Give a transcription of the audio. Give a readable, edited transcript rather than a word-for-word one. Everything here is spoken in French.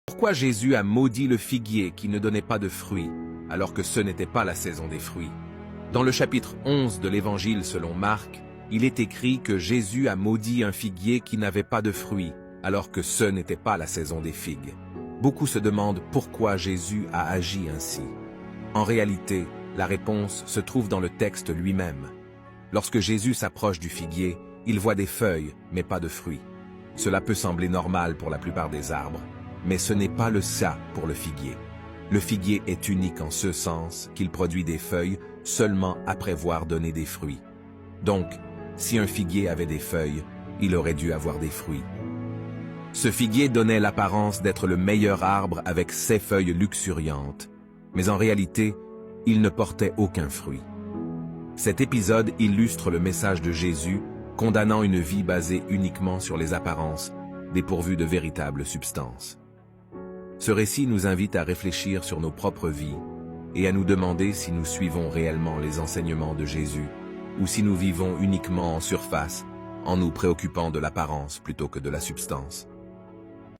Pourquoi Jésus a maudit le figuier qui ne donnait pas de fruits, alors que ce n'était pas la saison des fruits? Dans le chapitre 11 de l'Évangile selon Marc, il est écrit que Jésus a maudit un figuier qui n'avait pas de fruits, alors que ce n'était pas la saison des figues. Beaucoup se demandent pourquoi Jésus a agi ainsi. En réalité, la réponse se trouve dans le texte lui-même. Lorsque Jésus s'approche du figuier, il voit des feuilles, mais pas de fruits. Cela peut sembler normal pour la plupart des arbres, mais ce n'est pas le cas pour le figuier. Le figuier est unique en ce sens qu'il produit des feuilles seulement après avoir donné des fruits. Donc, si un figuier avait des feuilles, il aurait dû avoir des fruits. Ce figuier donnait l'apparence d'être le meilleur arbre avec ses feuilles luxuriantes, mais en réalité, il ne portait aucun fruit. Cet épisode illustre le message de Jésus condamnant une vie basée uniquement sur les apparences, dépourvues de véritables substances. Ce récit nous invite à réfléchir sur nos propres vies et à nous demander si nous suivons réellement les enseignements de Jésus ou si nous vivons uniquement en surface, en nous préoccupant de l'apparence plutôt que de la substance.